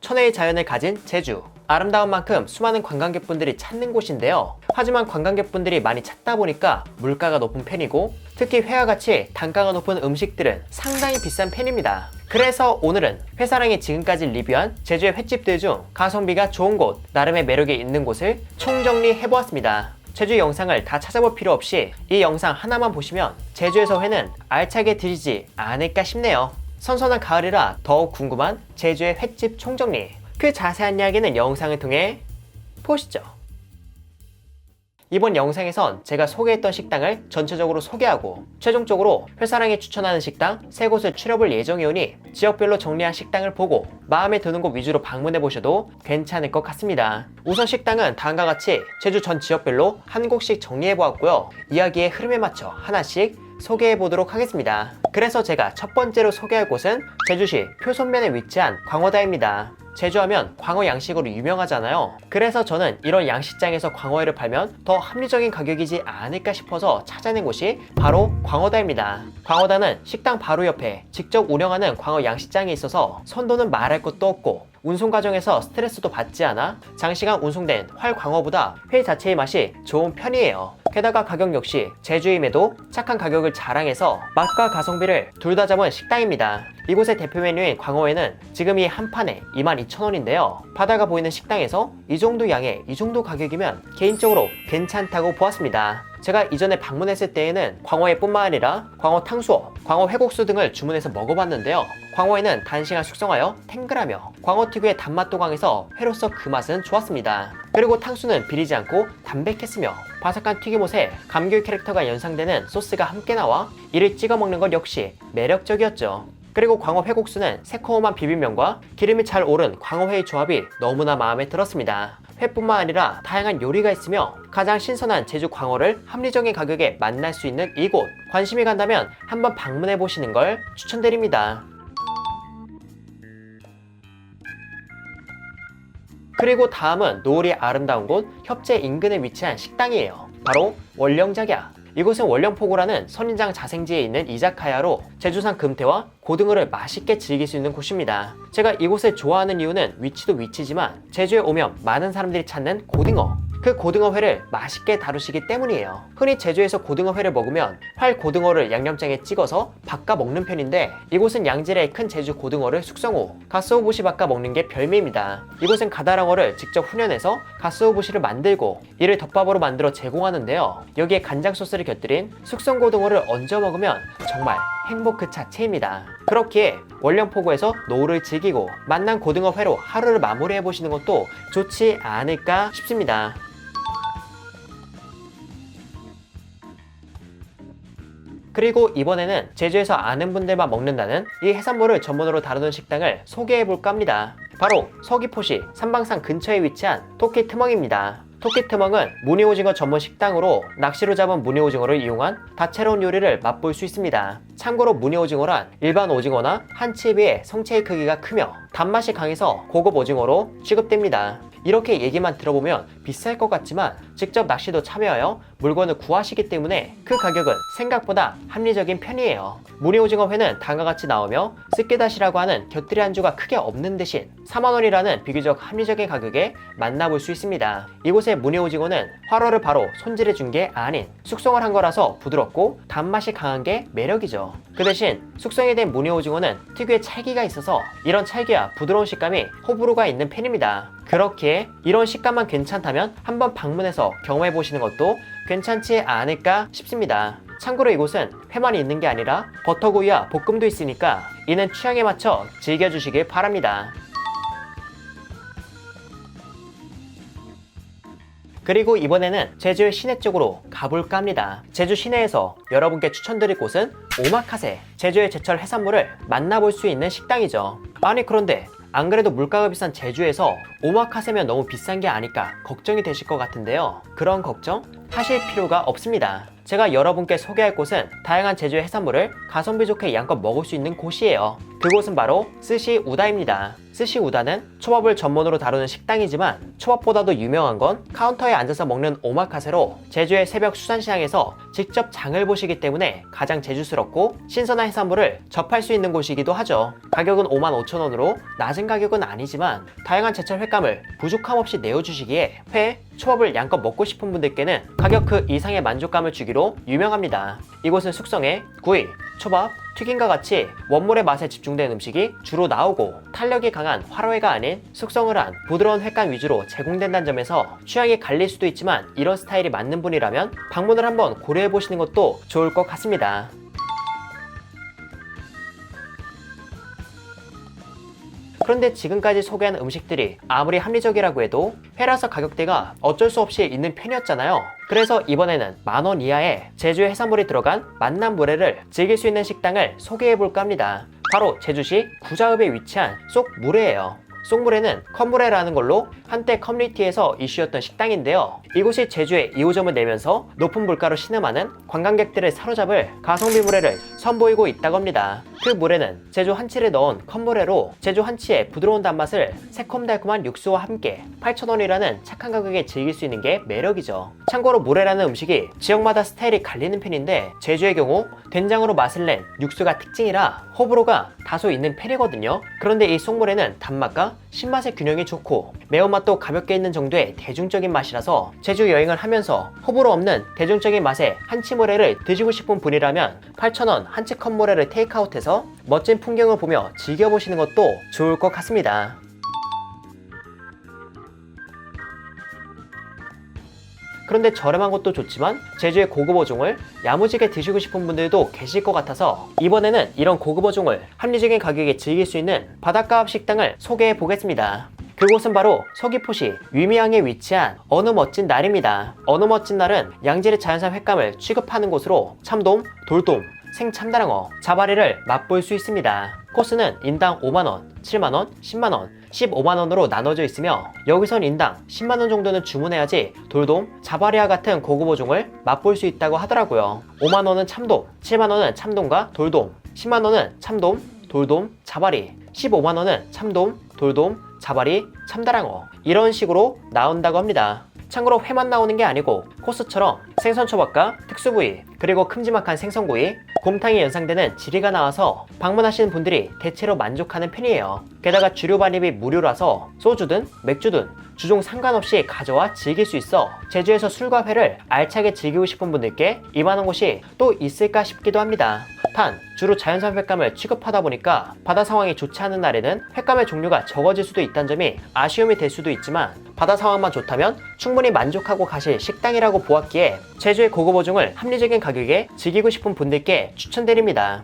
천혜의 자연을 가진 제주. 아름다운 만큼 수많은 관광객분들이 찾는 곳인데요. 하지만 관광객분들이 많이 찾다 보니까 물가가 높은 편이고, 특히 회와 같이 단가가 높은 음식들은 상당히 비싼 편입니다. 그래서 오늘은 회사랑이 지금까지 리뷰한 제주의 횟집들 중 가성비가 좋은 곳, 나름의 매력이 있는 곳을 총정리해보았습니다. 제주 영상을 다 찾아볼 필요 없이 이 영상 하나만 보시면 제주에서 회는 알차게 드시지 않을까 싶네요. 선선한 가을이라 더욱 궁금한 제주의 횟집 총정리. 그 자세한 이야기는 영상을 통해 보시죠. 이번 영상에선 제가 소개했던 식당을 전체적으로 소개하고 최종적으로 회사랑이 추천하는 식당 3곳을 추려볼 예정이오니 지역별로 정리한 식당을 보고 마음에 드는 곳 위주로 방문해 보셔도 괜찮을 것 같습니다. 우선 식당은 다음과 같이 제주 전 지역별로 한 곳씩 정리해 보았고요. 이야기의 흐름에 맞춰 하나씩 소개해 보도록 하겠습니다. 그래서 제가 첫 번째로 소개할 곳은 제주시 표선면에 위치한 광어다입니다. 제주하면 광어 양식으로 유명하잖아요. 그래서 저는 이런 양식장에서 광어회를 팔면 더 합리적인 가격이지 않을까 싶어서 찾아낸 곳이 바로 광어다입니다. 광어다는 식당 바로 옆에 직접 운영하는 광어 양식장이 있어서 선도는 말할 것도 없고 운송 과정에서 스트레스도 받지 않아 장시간 운송된 활광어보다 회 자체의 맛이 좋은 편이에요. 게다가 가격 역시 제주임에도 착한 가격을 자랑해서 맛과 가성비를 둘 다 잡은 식당입니다. 이곳의 대표 메뉴인 광어회는 지금 이 한 판에 22,000원인데요. 바다가 보이는 식당에서 이 정도 양에 이 정도 가격이면 개인적으로 괜찮다고 보았습니다. 제가 이전에 방문했을 때에는 광어회뿐만 아니라 광어 탕수업, 광어 회국수 등을 주문해서 먹어봤는데요. 광어회는 단시간 숙성하여 탱글하며 광어 특유의 단맛도 강해서 회로서 그 맛은 좋았습니다. 그리고 탕수는 비리지 않고 담백했으며 바삭한 튀김옷에 감귤 캐릭터가 연상되는 소스가 함께 나와 이를 찍어 먹는 것 역시 매력적이었죠. 그리고 광어 회국수는 새콤한 비빔면과 기름이 잘 오른 광어회의 조합이 너무나 마음에 들었습니다. 회뿐만 아니라 다양한 요리가 있으며 가장 신선한 제주 광어를 합리적인 가격에 만날 수 있는 이곳, 관심이 간다면 한번 방문해 보시는 걸 추천드립니다. 그리고 다음은 노을이 아름다운 곳 협재 인근에 위치한 식당이에요. 바로 월령작야. 이곳은 월령포구라는 선인장 자생지에 있는 이자카야로 제주산 금태와 고등어를 맛있게 즐길 수 있는 곳입니다. 제가 이곳을 좋아하는 이유는 위치도 위치지만 제주에 오면 많은 사람들이 찾는 고등어, 그 고등어회를 맛있게 다루시기 때문이에요. 흔히 제주에서 고등어회를 먹으면 활 고등어를 양념장에 찍어서 바꿔 먹는 편인데 이곳은 양질의 큰 제주 고등어를 숙성 후 가스오부시 바꿔 먹는 게 별미입니다. 이곳은 가다랑어를 직접 훈연해서 가스오부시를 만들고 이를 덮밥으로 만들어 제공하는데요. 여기에 간장 소스를 곁들인 숙성 고등어를 얹어 먹으면 정말 행복 그 자체입니다. 그렇기에 월령포구에서 노을을 즐기고 만난 고등어회로 하루를 마무리해 보시는 것도 좋지 않을까 싶습니다. 그리고 이번에는 제주에서 아는 분들만 먹는다는 이 해산물을 전문으로 다루는 식당을 소개해볼까 합니다. 바로 서귀포시 삼방산 근처에 위치한 토끼트멍입니다. 토끼트멍은 무늬오징어 전문 식당으로 낚시로 잡은 무늬오징어를 이용한 다채로운 요리를 맛볼 수 있습니다. 참고로 무늬오징어란 일반 오징어나 한치에 비해 성체의 크기가 크며 단맛이 강해서 고급 오징어로 취급됩니다. 이렇게 얘기만 들어보면 비쌀 것 같지만 직접 낚시도 참여하여 물건을 구하시기 때문에 그 가격은 생각보다 합리적인 편이에요. 무늬오징어회는 다음과 같이 나오며 쓰깨다시라고 하는 곁들이 안주가 크게 없는 대신 4만원이라는 비교적 합리적인 가격에 만나볼 수 있습니다. 이곳의 무늬오징어는 활어를 바로 손질해 준 게 아닌 숙성을 한 거라서 부드럽고 단맛이 강한 게 매력이죠. 그 대신 숙성이 된 무늬오징어는 특유의 찰기가 있어서 이런 찰기와 부드러운 식감이 호불호가 있는 편입니다. 그렇기에 이런 식감만 괜찮다면 한번 방문해서 경험해 보시는 것도 괜찮지 않을까 싶습니다. 참고로 이곳은 회만 있는 게 아니라 버터구이와 볶음도 있으니까 이는 취향에 맞춰 즐겨주시길 바랍니다. 그리고 이번에는 제주의 시내 쪽으로 가볼까 합니다. 제주 시내에서 여러분께 추천드릴 곳은 오마카세, 제주의 제철 해산물을 만나볼 수 있는 식당이죠. 아니 그런데 안 그래도 물가가 비싼 제주에서 오마카세면 너무 비싼 게 아닐까 걱정이 되실 것 같은데요. 그런 걱정 하실 필요가 없습니다. 제가 여러분께 소개할 곳은 다양한 제주의 해산물을 가성비 좋게 양껏 먹을 수 있는 곳이에요. 그곳은 바로 스시 우다입니다. 스시 우다는 초밥을 전문으로 다루는 식당이지만 초밥보다도 유명한 건 카운터에 앉아서 먹는 오마카세로 제주의 새벽 수산시장에서 직접 장을 보시기 때문에 가장 제주스럽고 신선한 해산물을 접할 수 있는 곳이기도 하죠. 가격은 55,000원으로 낮은 가격은 아니지만 다양한 제철 횟감을 부족함 없이 내어주시기에 회, 초밥을 양껏 먹고 싶은 분들께는 가격 그 이상의 만족감을 주기로 유명합니다. 이곳은 숙성에 구이, 초밥, 튀김과 같이 원물의 맛에 집중된 음식이 주로 나오고 탄력이 강한 화로회가 아닌 숙성을 한 부드러운 횟감 위주로 제공된다는 점에서 취향이 갈릴 수도 있지만 이런 스타일이 맞는 분이라면 방문을 한번 고려해보시는 것도 좋을 것 같습니다. 그런데 지금까지 소개한 음식들이 아무리 합리적이라고 해도 회라서 가격대가 어쩔 수 없이 있는 편이었잖아요. 그래서 이번에는 10,000원 이하의 제주의 해산물이 들어간 만남물회를 즐길 수 있는 식당을 소개해볼까 합니다. 바로 제주시 구자읍에 위치한 쏙물회예요. 쏙물회는 컵물회라는 걸로 한때 커뮤니티에서 이슈였던 식당인데요. 이곳이 제주에 2호점을 내면서 높은 물가로 신음하는 관광객들을 사로잡을 가성비 물회를 선보이고 있다고 합니다. 그 물회는 제주 한치를 넣은 컵물회로 제주 한치의 부드러운 단맛을 새콤달콤한 육수와 함께 8,000원이라는 착한 가격에 즐길 수 있는 게 매력이죠. 참고로 물회라는 음식이 지역마다 스타일이 갈리는 편인데 제주의 경우 된장으로 맛을 낸 육수가 특징이라 호불호가 다소 있는 편이거든요. 그런데 이 쏙물회는 단맛과 신맛의 균형이 좋고 매운맛도 가볍게 있는 정도의 대중적인 맛이라서 제주 여행을 하면서 호불호 없는 대중적인 맛의 한치물회를 드시고 싶은 분이라면 8,000원 한치컵 물회를 테이크아웃해서 멋진 풍경을 보며 즐겨보시는 것도 좋을 것 같습니다. 그런데 저렴한 것도 좋지만 제주의 고급 어종을 야무지게 드시고 싶은 분들도 계실 것 같아서 이번에는 이런 고급 어종을 합리적인 가격에 즐길 수 있는 바닷가업 식당을 소개해 보겠습니다. 그곳은 바로 서귀포시 위미항에 위치한 어느 멋진 날입니다. 어느 멋진 날은 양질의 자연산 횟감을 취급하는 곳으로 참돔, 돌돔, 생참다랑어, 자바리를 맛볼 수 있습니다. 코스는 인당 5만원, 7만원, 10만원, 15만원으로 나눠져 있으며 여기선 인당 10만원 정도는 주문해야지 돌돔, 자바리와 같은 고급 어종을 맛볼 수 있다고 하더라고요. 5만원은 참돔, 7만원은 참돔과 돌돔, 10만원은 참돔, 돌돔, 자바리, 15만원은 참돔, 돌돔, 자바리, 참다랑어 이런 식으로 나온다고 합니다. 참고로 회만 나오는 게 아니고 코스처럼 생선초밥과 특수부위 그리고 큼지막한 생선구이, 곰탕이 연상되는 지리가 나와서 방문하시는 분들이 대체로 만족하는 편이에요. 게다가 주류 반입이 무료라서 소주든 맥주든 주종 상관없이 가져와 즐길 수 있어 제주에서 술과 회를 알차게 즐기고 싶은 분들께 이만한 곳이 또 있을까 싶기도 합니다. 단 주로 자연산 횟감을 취급하다 보니까 바다 상황이 좋지 않은 날에는 횟감의 종류가 적어질 수도 있다는 점이 아쉬움이 될 수도 있지만 바다 상황만 좋다면 충분히 만족하고 가실 식당이라고 보았기에 제주의 고급 어종을 합리적인 가격에 즐기고 싶은 분들께 추천드립니다.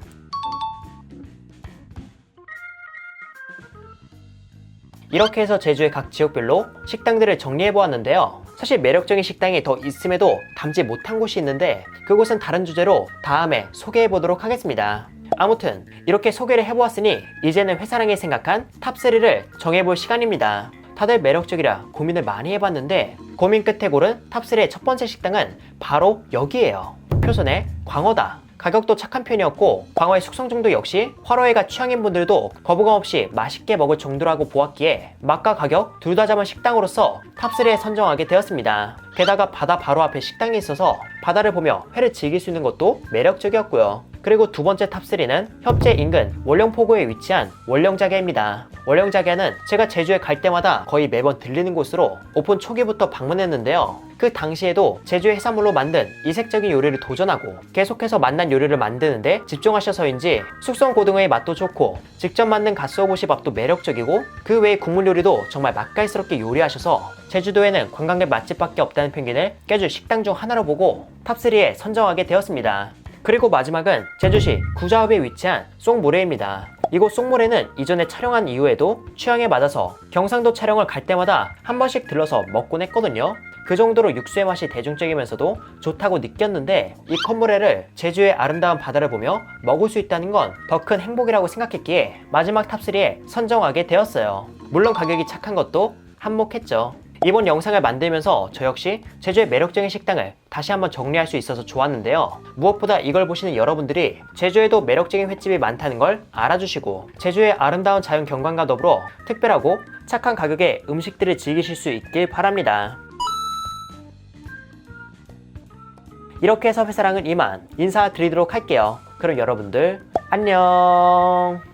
이렇게 해서 제주의 각 지역별로 식당들을 정리해보았는데요. 사실 매력적인 식당이 더 있음에도 담지 못한 곳이 있는데 그곳은 다른 주제로 다음에 소개해보도록 하겠습니다. 아무튼 이렇게 소개를 해보았으니 이제는 회사랑이 생각한 탑3를 정해볼 시간입니다. 다들 매력적이라 고민을 많이 해봤는데 고민 끝에 고른 탑3의 첫 번째 식당은 바로 여기에요. 표선의 광어다. 가격도 착한 편이었고 광어의 숙성정도 역시 화로회가 취향인 분들도 거부감 없이 맛있게 먹을 정도라고 보았기에 맛과 가격 둘 다 잡은 식당으로서 탑3에 선정하게 되었습니다. 게다가 바다 바로 앞에 식당이 있어서 바다를 보며 회를 즐길 수 있는 것도 매력적이었고요. 그리고 두 번째 탑3는 협재 인근 월령포구에 위치한 월령자개입니다. 월령자개는 제가 제주에 갈 때마다 거의 매번 들리는 곳으로 오픈 초기부터 방문했는데요. 그 당시에도 제주의 해산물로 만든 이색적인 요리를 도전하고 계속해서 맛난 요리를 만드는데 집중하셔서인지 숙성 고등어의 맛도 좋고 직접 만든 갓소보시밥도 매력적이고 그 외의 국물 요리도 정말 맛깔스럽게 요리하셔서 제주도에는 관광객 맛집밖에 없다는 편견을 깨줄 식당 중 하나로 보고 탑3에 선정하게 되었습니다. 그리고 마지막은 제주시 구자읍에 위치한 쏙물회입니다. 이곳 쏙물회는 이전에 촬영한 이후에도 취향에 맞아서 경상도 촬영을 갈 때마다 한 번씩 들러서 먹곤 했거든요. 그 정도로 육수의 맛이 대중적이면서도 좋다고 느꼈는데 이 컵물회를 제주의 아름다운 바다를 보며 먹을 수 있다는 건 더 큰 행복이라고 생각했기에 마지막 탑3에 선정하게 되었어요. 물론 가격이 착한 것도 한몫했죠. 이번 영상을 만들면서 저 역시 제주의 매력적인 식당을 다시 한번 정리할 수 있어서 좋았는데요. 무엇보다 이걸 보시는 여러분들이 제주에도 매력적인 횟집이 많다는 걸 알아주시고 제주의 아름다운 자연 경관과 더불어 특별하고 착한 가격에 음식들을 즐기실 수 있길 바랍니다. 이렇게 해서 회사랑은 이만 인사드리도록 할게요. 그럼 여러분들 안녕.